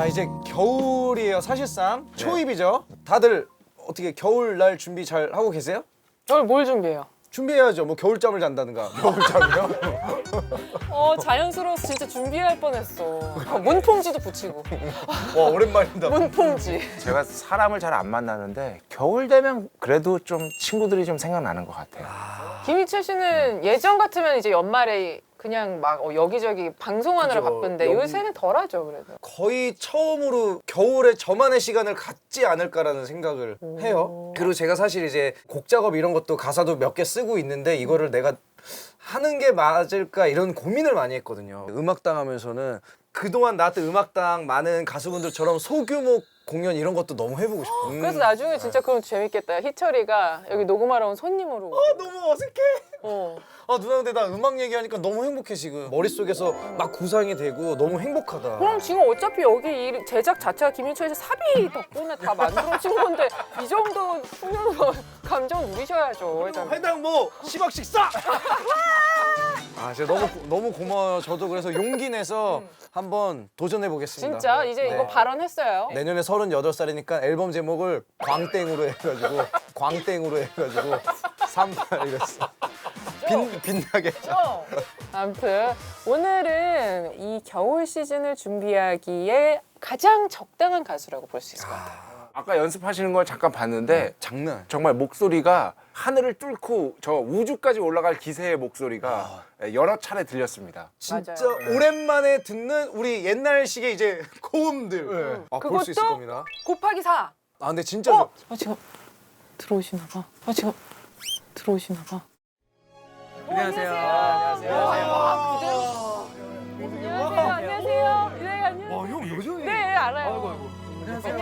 자 이제 겨울이에요. 사실상 초입이죠. 다들 어떻게 겨울날 준비 잘 하고 계세요? 오늘 뭘 준비해요? 준비해야죠. 뭐 겨울잠을 잔다든가. 겨울잠이요? 자연스러워서 진짜 준비할 뻔했어. 문풍지도 붙이고. 와 오랜만이다. 문풍지. 제가 사람을 잘 안 만나는데 겨울 되면 그래도 좀 친구들이 좀 생각나는 것 같아요. 김희철 씨는 예전 같으면 이제 연말에 그냥 막 여기저기 방송하느라 그죠. 바쁜데 요새는 덜하죠 그래도. 거의 처음으로 겨울에 저만의 시간을 갖지 않을까라는 생각을 해요. 그리고 제가 사실 이제 곡 작업 이런 것도 가사도 몇 개 쓰고 있는데 이거를 내가 하는 게 맞을까 이런 고민을 많이 했거든요. 음악당 하면서는 그동안 나한테 음악당 많은 가수분들처럼 소규모 공연 이런 것도 너무 해보고 싶어. 그래서 나중에 진짜 그럼 재밌겠다. 희철이가 여기 녹음하러 온 손님으로. 너무 어색해. 누나 근데 나 음악 얘기하니까 너무 행복해 지금. 머릿속에서 막 구상이 되고 너무 행복하다. 그럼 지금 어차피 여기 이 제작 자체가 김희철 씨 사비 덕분에 다 만들어진 건데 이 정도 풍요로 감정 누리셔야죠. 회당 뭐 10억씩 싸! 진짜 너무 고마워요. 저도 그래서 용기 내서 한번 도전해 보겠습니다. 진짜 이제 이거 발언했어요. 내년에 38살이니까 앨범 제목을 광땡으로 해가지고 38 이랬어. 빛나게. 아무튼 오늘은 이 겨울 시즌을 준비하기에 가장 적당한 가수라고 볼 수 있을 것 같아요. 아까 연습하시는 걸 잠깐 봤는데 장난. 정말 목소리가 하늘을 뚫고 저 우주까지 올라갈 기세의 목소리가 여러 차례 들렸습니다. 진짜 맞아요. 오랜만에 듣는 우리 옛날식의 이제 고음들 볼 수 있을 그것도 겁니다. 곱하기 4. 근데 진짜 지금 들어오시나 봐. 지금 들어오시나 봐. 안녕하세요. 안녕하세요. 안녕하세요. 네, 안녕하세요. 형 요즘에 네, 알아요. 안녕하세요.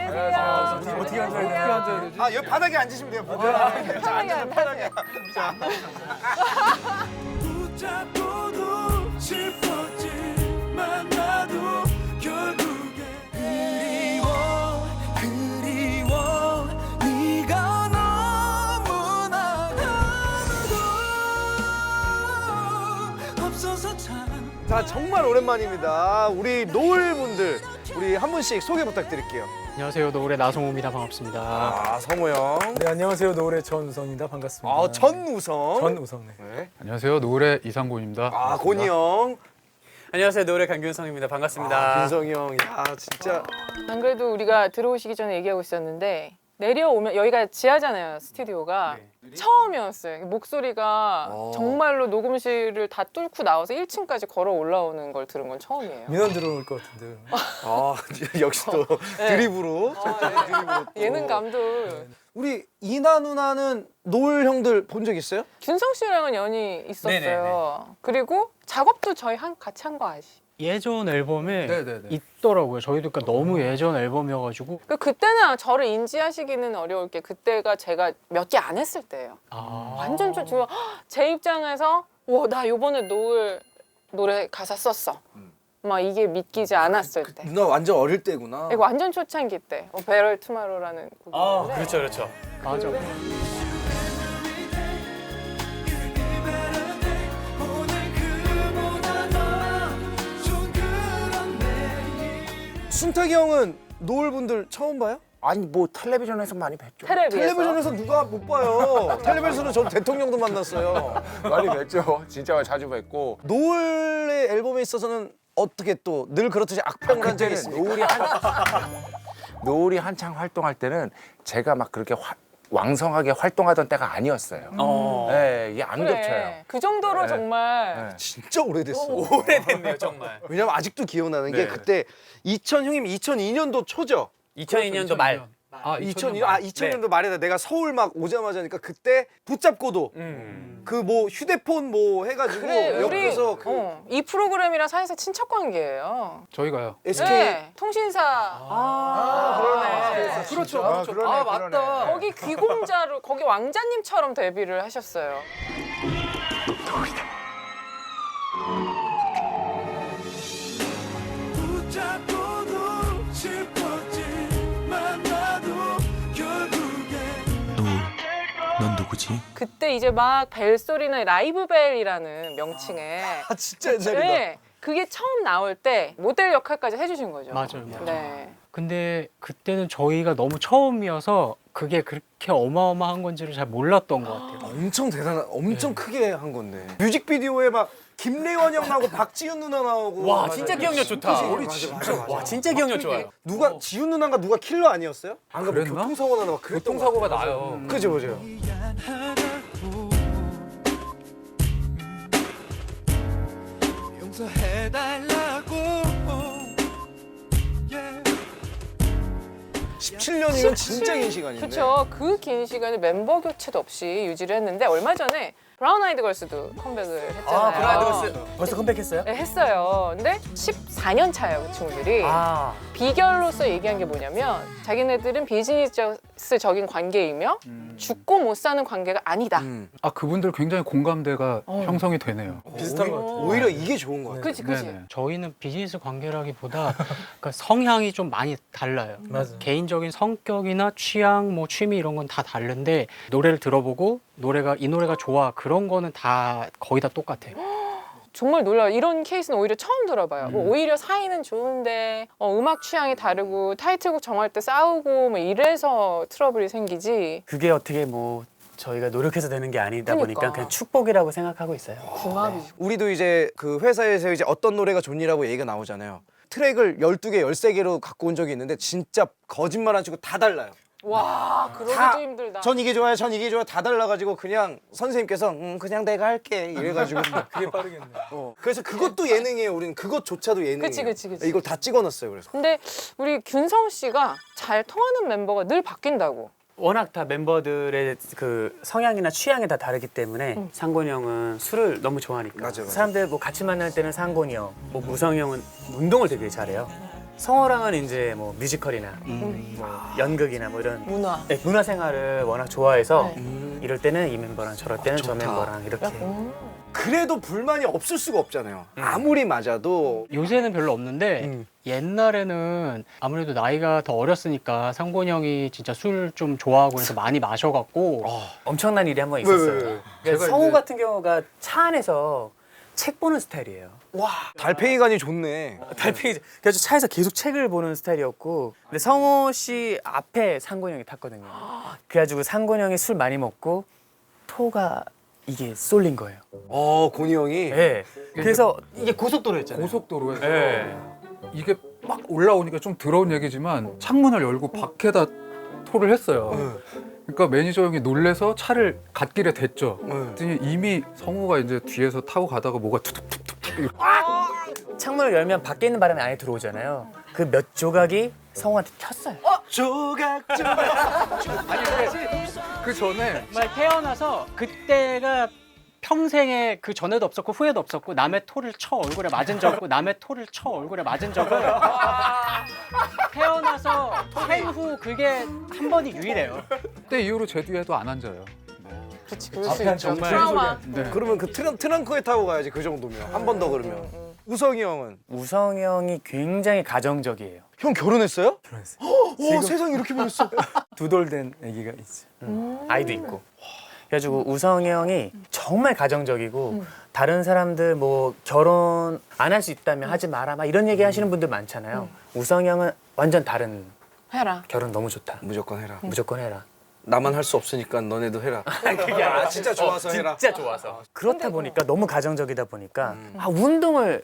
어떻게 앉아야 되지? 여기 바닥에 앉으시면 돼요. 편하게 앉으세요. 붙잡고도 싶었지만 나도 결국에 그리워 네가 너무나 아무도 없어서 참. 자 정말 오랜만입니다. 우리 노을분들 우리 한 분씩 소개 부탁드릴게요. 안녕하세요. 노을의 나성호입니다. 반갑습니다. 성호 형. 네, 안녕하세요. 노을의 전우성입니다. 반갑습니다. 전우성. 전우성. 네. 네. 안녕하세요. 노을의 이상곤입니다. 고니 형. 안녕하세요. 노을의 강균성입니다. 반갑습니다. 윤성이 형. 진짜. 안 그래도 우리가 들어오시기 전에 얘기하고 있었는데 내려오면 여기가 지하잖아요. 스튜디오가. 처음이었어요. 목소리가 정말로 녹음실을 다 뚫고 나와서 1층까지 걸어 올라오는 걸 들은 건 처음이에요. 민원 들어올 것 같은데. 역시 또 드립으로. 드립으로 또. 예능감도. 우리 이나 누나는 노을 형들 본 적 있어요? 균성 씨랑은 연이 있었어요. 네네네. 그리고 작업도 저희 같이 한 거 아시? 예전 앨범에 네네네. 있더라고요. 저희도 그러니까 너무 예전 앨범이어가지고. 그때는 저를 인지하시기는 어려울 게 그때가 제가 몇 개 안 했을 때예요. 완전 좀 지금 제 입장에서 와, 나 요번에 노을 노래 가사 썼어. 막 이게 믿기지 않았을 때. 누나 완전 어릴 때구나. 이거 완전 초창기 때. 베럴 투마로라는 곡인데. 그렇죠. 맞아. 순탁이 형은 노을분들 처음 봐요? 아니 뭐 텔레비전에서 많이 뵀죠. 텔레비전에서 누가 못 봐요. 텔레비전에서는 전 대통령도 만났어요. 많이 뵀죠. 진짜 자주 뵙고. 노을의 앨범에 있어서는 어떻게 또 늘 그렇듯이 악평을 한 적이 그때는 있습니까? 노을이 한창 활동할 때는 제가 막 그렇게 왕성하게 활동하던 때가 아니었어요. 네, 이게 안 겹쳐요. 그 정도로 네. 정말 네. 진짜 오래됐어. 오래됐네요, 정말. 왜냐면 아직도 기억나는 게 네. 그때 형님 2002년도 초죠? 2002년도 말. 2002년도 말이다. 내가 서울 막 오자마자니까 그때 붙잡고도 그 뭐 휴대폰 뭐 해가지고 그래, 우리 옆에서 이 프로그램이랑 사실상 친척 관계예요. 저희가요. SK 네, 통신사. 그러네. 그렇죠. 그러네, 맞다. 거기 귀공자로 거기 왕자님처럼 데뷔를 하셨어요. 붙잡고도 싶었지만 나도 결국에 넌 누구지? 그때 이제 막 벨소리나 라이브벨이라는 명칭에 진짜 옛날이다. 네, 그게 처음 나올 때 모델 역할까지 해주신 거죠. 맞아요. 네. 근데 그때는 저희가 너무 처음이어서 그게 그렇게 어마어마한 건지를 잘 몰랐던 것 같아요. 엄청 대단한, 엄청 크게 한 건데. 뮤직비디오에 막 김래원 형 나오고 박지윤 누나 나오고. 와 진짜 기억력 좋다. 우리 진짜. 와 진짜 기억력 좋아요. 누가 지윤 누나가 누가 킬러 아니었어요? 안 그러면 교통사고 나나 막 그랬던 교통사고가 나요. 그죠 그죠. 용서해달라고. 17년이면 진짜 긴 시간인데. 그렇죠. 그 긴 시간에 멤버 교체도 없이 유지를 했는데 얼마 전에 브라운 아이드 걸스도 컴백을 했잖아요. 아 브라이드 걸스 벌써 컴백했어요? 네, 했어요. 근데 14년 차예요, 그 친구들이. 아 비결로서 얘기한 게 뭐냐면 자기네들은 비즈니스적인 관계이며 죽고 못 사는 관계가 아니다. 아 그분들 굉장히 공감대가 형성이 되네요. 비슷한 것 같아요. 오히려 이게 좋은 거 같아요. 그치 그치. 네네. 저희는 비즈니스 관계라기보다 그러니까 성향이 좀 많이 달라요. 맞아. 개인적인 성격이나 취향, 뭐 취미 이런 건 다 다른데 노래를 들어보고 이 노래가 좋아 그런 거는 다 거의 다 똑같아요. 정말 놀라요. 이런 케이스는 오히려 처음 들어봐요. 뭐 오히려 사이는 좋은데 음악 취향이 다르고 타이틀곡 정할 때 싸우고 뭐 이래서 트러블이 생기지. 그게 어떻게 뭐 저희가 노력해서 되는 게 아니다 그러니까. 보니까 그냥 축복이라고 생각하고 있어요. 궁합이죠. 우리도 이제 그 회사에서 이제 어떤 노래가 좋니라고 얘기가 나오잖아요. 트랙을 12개, 13개로 갖고 온 적이 있는데 진짜 거짓말 안 치고 다 달라요. 와, 그러기도 힘들다. 전 이게 좋아요, 전 이게 좋아요 다 달라가지고 그냥 선생님께서 그냥 내가 할게 이래가지고 그게 빠르겠네. 그래서 그것도 예능이에요. 우리는 그것조차도 예능이에요. 그치. 이걸 다 찍어놨어요. 그래서 근데 우리 균성 씨가 잘 통하는 멤버가 늘 바뀐다고. 워낙 다 멤버들의 그 성향이나 취향이 다 다르기 때문에 상곤이 형은 술을 너무 좋아하니까 맞아. 사람들 뭐 같이 만날 때는 상곤이 형, 뭐 무성이 형은 운동을 되게 잘해요. 성호랑은 이제 뭐 뮤지컬이나 뭐 연극이나 뭐 이런 문화. 네, 문화 생활을 워낙 좋아해서 이럴 때는 이 멤버랑 저럴 때는 저 좋다. 멤버랑 이렇게 그래도 불만이 없을 수가 없잖아요. 아무리 맞아도 요새는 별로 없는데 옛날에는 아무래도 나이가 더 어렸으니까 상곤이 형이 진짜 술 좀 좋아하고 그래서 많이 마셔갖고 엄청난 일이 한 번 있었어요. 그러니까 성우 같은 경우가 차 안에서 책 보는 스타일이에요. 달팽이관이 좋네. 달팽이. 그래서 차에서 계속 책을 보는 스타일이었고, 근데 성호 씨 앞에 상곤이 형이 탔거든요. 그래가지고 상곤이 형이 술 많이 먹고 토가 이게 쏠린 거예요. 곤이 형이. 네. 그래서 이게 고속도로였잖아요. 고속도로에서 네. 이게 막 올라오니까 좀 더러운 얘기지만 창문을 열고 밖에다 토를 했어요. 그러니까 매니저 형이 놀래서 차를 갓길에 댔죠. 그랬더니 이미 성우가 이제 뒤에서 타고 가다가 뭐가 툭툭툭툭 창문을 열면 밖에 있는 바람이 안에 들어오잖아요. 그 몇 조각이 성우한테 튀었어요. 조각. 아니 근데 그 전에 정말 태어나서 그때가 평생에 그 전에도 없었고 후에도 없었고 남의 토를 쳐 얼굴에 맞은 적 없고 남의 토를 쳐 얼굴에 맞은 적은 태어나서 생후 그게 한 번이 유일해요. 그때 이후로 제 뒤에도 안 앉아요. 그치, 그럴 수 있죠. 정말 트라우마. 네. 그러면 그 트렁크에 타고 가야지 그 정도면. 한 번 더 그러면. 우성이 형은? 우성이 형이 굉장히 가정적이에요. 형 결혼했어요? 결혼했어요. 오 세상 이렇게 변했어. 두 돌 된 아기가 있어. 아이도 있고. 그래가지고 우성이 형이 정말 가정적이고 다른 사람들 뭐 결혼 안 할 수 있다면 하지 마라 막 이런 얘기 하시는 분들 많잖아요. 우성이 형은 완전 다른 해라. 결혼 너무 좋다. 무조건 해라. 무조건 해라. 나만 할 수 없으니까 너네도 해라. 그게 아니라 진짜 좋아서 해라. 진짜 좋아서. 그렇다 보니까 너무 가정적이다 보니까 운동을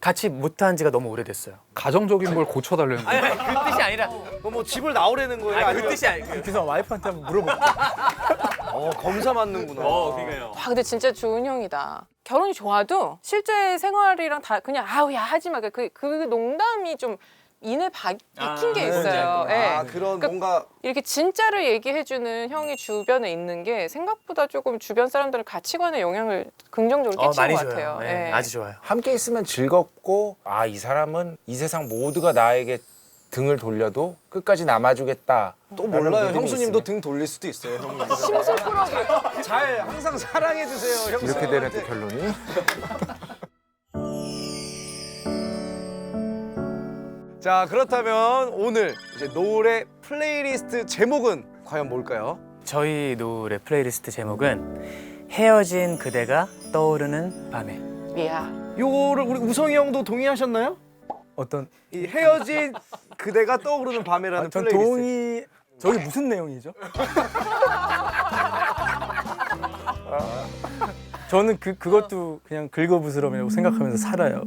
같이 못한 지가 너무 오래됐어요. 가정적인 걸 고쳐달라는 거예요. 그 뜻이 아니라 뭐 집을 나오라는 거예요? 그 뜻이 아니고 그래서 와이프한테 한번 물어볼게요. 검사 맞는구나. 그러니까요. 와, 근데 진짜 좋은 형이다. 결혼이 좋아도 실제 생활이랑 다 그냥 아우야 하지 마. 그 농담이 좀 인에 박힌 게 있어요. 예. 그런 그러니까 뭔가 이렇게 진짜를 얘기해주는 형이 주변에 있는 게 생각보다 조금 주변 사람들의 가치관에 영향을 긍정적으로 끼치는 많이 것 줘요. 같아요. 네, 예. 아주 좋아요. 함께 있으면 즐겁고 이 사람은 이 세상 모두가 나에게 등을 돌려도 끝까지 남아주겠다. 또 몰라요. 형수님도 등 돌릴 수도 있어요. 형님. 심술꾸러기. 잘 항상 사랑해 주세요. 형수. 이렇게 되는 또 결론이. 자 그렇다면 오늘 이제 노래 플레이리스트 제목은 과연 뭘까요? 저희 노래 플레이리스트 제목은 헤어진 그대가 떠오르는 밤에. 미야. 요거를 우리 우성이 형도 동의하셨나요? 어떤 이 헤어진 그대가 떠오르는 밤에라는 전 플레이리스트. 동의 저게 무슨 내용이죠? 저는 그것도 그냥 긁어부스럼이라고 생각하면서 살아요.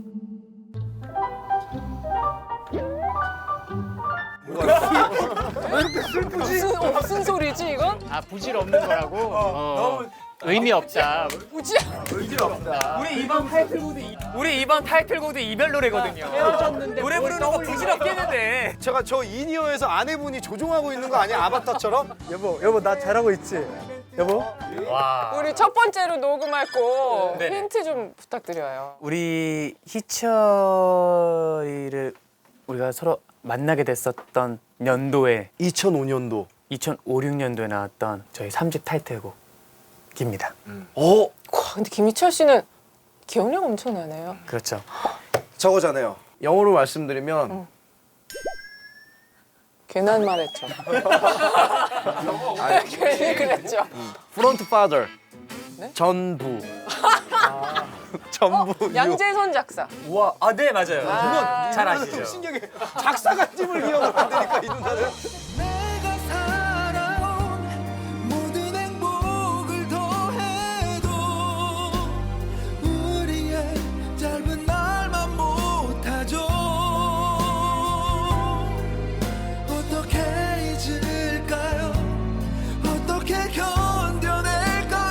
무슨 소리지 이건? 아 부질없는 거라고. 의미 없다. 우리 이번 타이틀곡도 이별 노래거든요. 헤어졌는데 노래 부르는 거 부질없겠는데. 제가 저 이니어에서 아내분이 조종하고 있는 거 아니야? 아바타처럼? 여보 나 잘하고 있지? 여보? 우리 첫 번째로 녹음할 곡 네네. 힌트 좀 부탁드려요. 우리 희철이를 우리가 서로 만나게 됐었던 연도에 2005년도. 2005, 6년도에 나왔던 저희 3집 타이틀곡입니다. 어? 와, 근데 김희철 씨는 기억력 엄청나네요. 그렇죠. 저거잖아요. 영어로 말씀드리면 괜한 말했죠. 괜히 그랬죠. 프론트 파더. 네? 전부. 전부. 양재선 작사. 우와, 네 맞아요. 잘 좀 아시죠? 신기하게 작사가집을 기억을 안 되니까 이 누나는. 내가 살아온 모든 행복을 더해도 우리의 짧은 날만 못하죠. 어떻게 잊을까요? 어떻게 견뎌낼까요?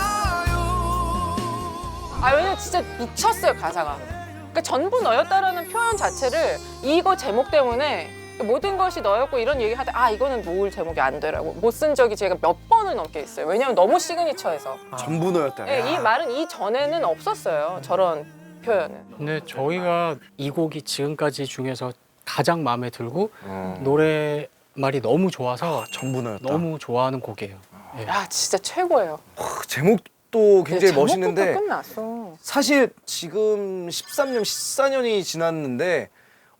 아, 왜냐면 진짜 미쳤어요, 가사가. 그러니까 전부 너였다라는 표현 자체를 이거 제목 때문에 모든 것이 너였고 이런 얘기 하다 이거는 놓을 제목이 안 되라고 못 쓴 적이 제가 몇 번을 넘게 있어요. 왜냐면 너무 시그니처해서. 전부 너였다. 네, 이 말은 이전에는 없었어요. 저런 표현은. 근데 저희가 이 곡이 지금까지 중에서 가장 마음에 들고 노래 말이 너무 좋아서 전부 너였다. 너무 좋아하는 곡이에요. 예. 야, 진짜 최고예요. 제목도 굉장히 제목부터 멋있는데 끝났어. 사실 지금 13년, 14년이 지났는데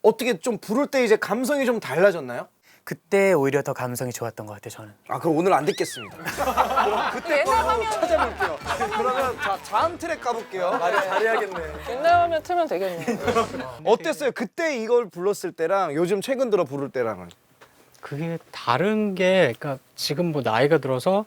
어떻게 좀 부를 때 이제 감성이 좀 달라졌나요? 그때 오히려 더 감성이 좋았던 것 같아요, 저는. 아, 그럼 오늘 안 듣겠습니다. 그럼 그때 옛날 화면 찾아볼게요. 그러면 다음 트랙 가볼게요. 잘해야겠네. 옛날 화면 틀면 되겠네. 어땠어요? 그때 이걸 불렀을 때랑 요즘 최근 들어 부를 때랑은? 그게 다른 게 그러니까 지금 뭐 나이가 들어서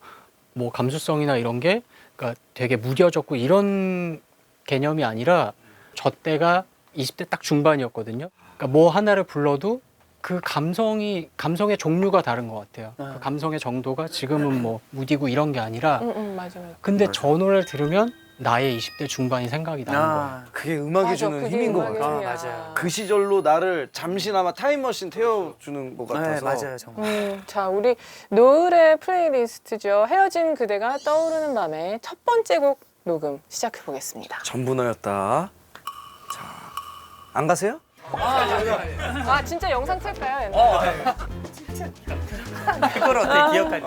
뭐 감수성이나 이런 게 그러니까 되게 무뎌졌고 이런 개념이 아니라 저 때가 20대 딱 중반이었거든요. 그러니까 뭐 하나를 불러도 그 감성의 종류가 다른 것 같아요. 그 감성의 정도가 지금은 뭐 무디고 이런 게 아니라 맞아. 근데 저 노래를 들으면 나의 20대 중반이 생각이 나는 거예요. 그게 음악이 주는 힘인 것 같아요. 맞아요. 그 시절로 나를 잠시나마 타임머신 태워주는 것 네, 같아서. 맞아요, 정말. 자, 우리 노을의 플레이리스트죠. 헤어진 그대가 떠오르는 밤에 첫 번째 곡 녹음 시작해 보겠습니다. 전부 너였다. 자, 안 가세요? 아, 진짜 영상 틀까요? 옛날에? 그걸 어떻게 기억하지?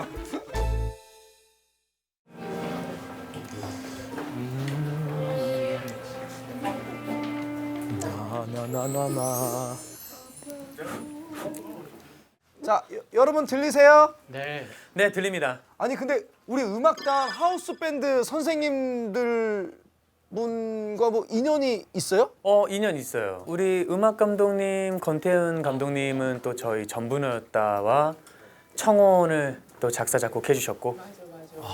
나나나나나. 자, 여러분 들리세요? 네. 네, 들립니다. 아니 근데 우리 음악당 하우스 밴드 선생님들 분과 뭐 인연이 있어요? 인연 있어요. 우리 음악 감독님 권태은 감독님은 또 저희 전부너였다와 청혼을 또 작사 작곡해 주셨고.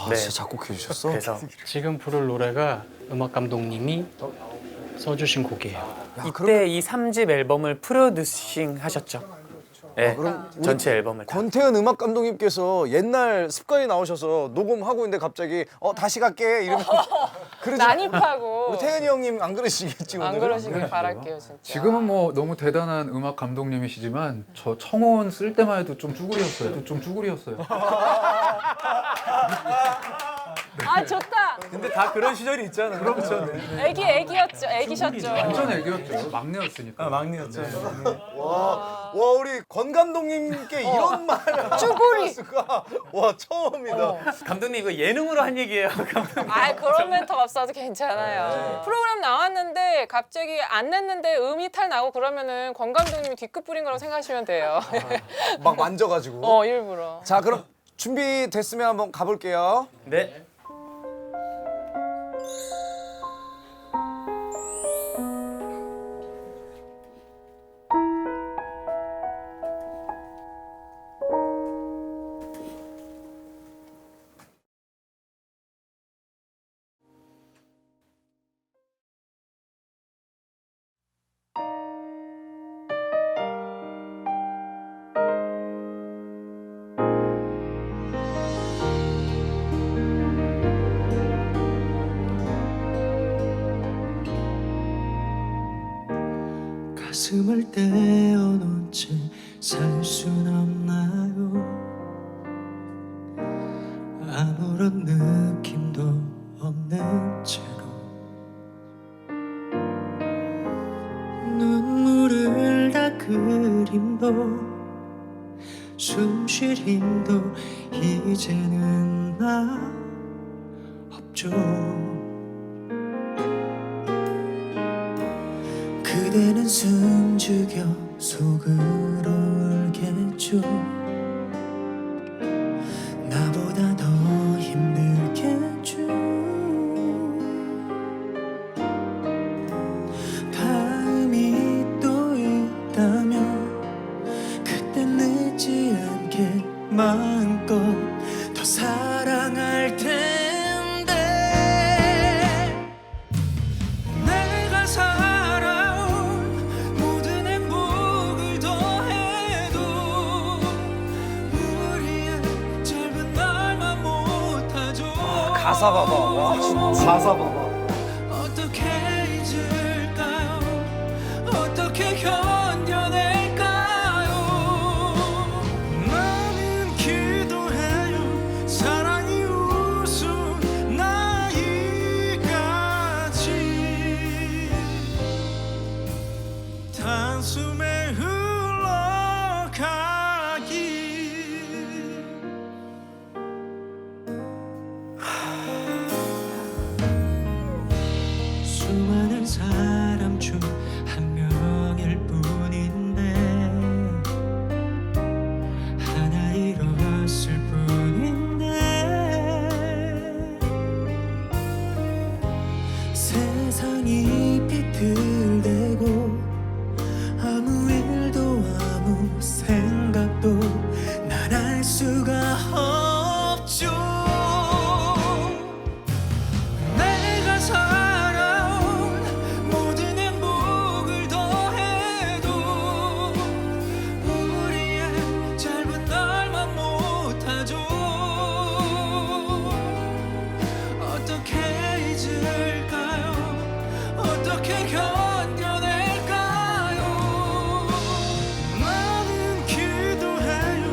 네. 진짜 작곡해 주셨어? 그래서 지금 부를 노래가 음악 감독님이 써주신 곡이에요. 이때 이 3집 앨범을 프로듀싱 하셨죠. 네, 전체 앨범을 다. 권태현 음악 감독님께서 옛날 습관이 나오셔서 녹음하고 있는데 갑자기 다시 갈게 이러면 그러지 난입하고 우리 태현이 형님 안 그러시겠지 오늘? 안 그러시길 바랄게요, 진짜. 지금은 뭐 너무 대단한 음악 감독님이시지만 저 청혼 쓸 때만 해도 좀 쭈구리였어요. 아, 좋다. 근데 다 그런 시절이 있잖아. 그렇죠. 애기였죠. 애기셨죠. 완전 애기였죠. 막내였으니까. 막내였죠. 와 우리 권 감독님께 이런 말을 쭈구리. 수가 와 처음이다. 감독님 이거 예능으로 한 얘기예요. 감독님. 아, 그런 멘트 없어도 괜찮아요. 프로그램 나왔는데 갑자기 안 냈는데 음이탈 나고 그러면은 권 감독님이 뒤끝 뿌린 거라고 생각하시면 돼요. 막 만져가지고. 일부러. 자 그럼 준비됐으면 한번 가볼게요. 네. 가슴을 떼어놓은 채 살 순 없나요? 아무런 느낌도 없는 채로 눈물을 닦을 힘도 숨 쉴 힘도 이제는 나 없죠. 그대는 숨죽여 속으로 울겠죠. 나보다 더 힘들겠죠. 다음이 또 있다면 그땐 늦지 않게 마음껏 더 사랑할 텐데. 내가 살아온 모든 행복을 더해도 우리의 짧은 날만 못하죠. 가사 봐봐. 와 진짜 가사 봐봐. 어떻게 잊을까요? 어떻게 견뎌낼까요? 나는 기도해요. 사랑이 웃음 나이까지 단숨에 흘러가기. 수많은 사람 중 한 명일 뿐인데 하나 잃었을 뿐인데 세상이 비틀대고 아무 일도 아무 생각도 난 할 수가 없죠. 내가 살아온 모든 행복을 더해도 우리의 짧은 날만 못하죠. 어떻게 잊을까요? 어떻게 견뎌낼까요? 나는 기도해요.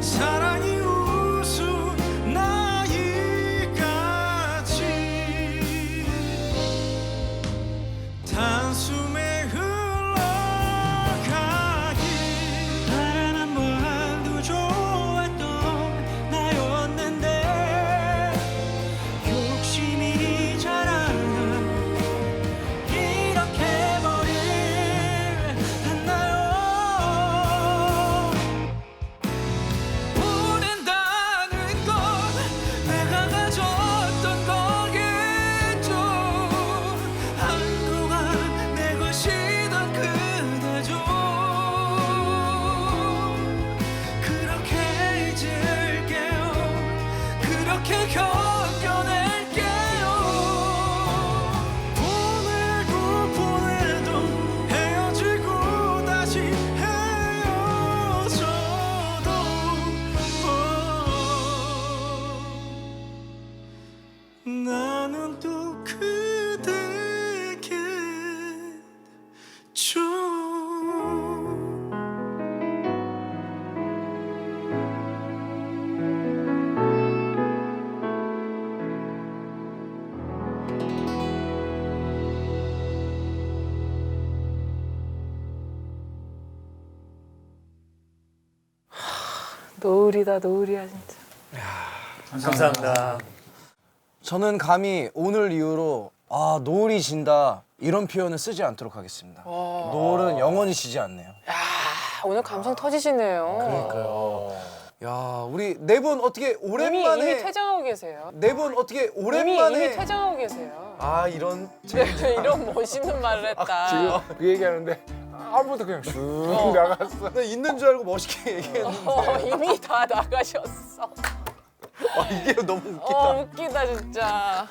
사랑이 웃음 나이까지 단숨에 흘러가기. 바라만 봐도 좋았던 나였는데 욕심이 자라나 이렇게 버릴 했나요? 보낸다는 건 내가 가졌던 거겠죠. 한동안 내 것이던 그대죠. 그렇게 잊을게요. 그렇게 견뎌낼게요. 오늘도 보내도 헤어지고 다시 헤어져도 나는 또 그대겠죠. 노을이다 노을이야 진짜. 감사합니다. 저는 감히 오늘 이후로 아 노을이 진다 이런 표현을 쓰지 않도록 하겠습니다. 노을은 영원히 지지 않네요. 야 오늘 감성 터지시네요. 그러니까요. 야 우리 네 분 어떻게 오랜만에 이미 퇴장하고 계세요. 네 분 어떻게 이미 오랜만에 퇴장하고 계세요. 아 이런 이런 멋있는 말을 했다. 지금 그 얘기하는데 아무도 그냥 쑥 나갔어. 나 있는 줄 알고 멋있게 얘기했는데 이미 다 나가셨어. 아 이게 너무 웃기다. 웃기다 진짜.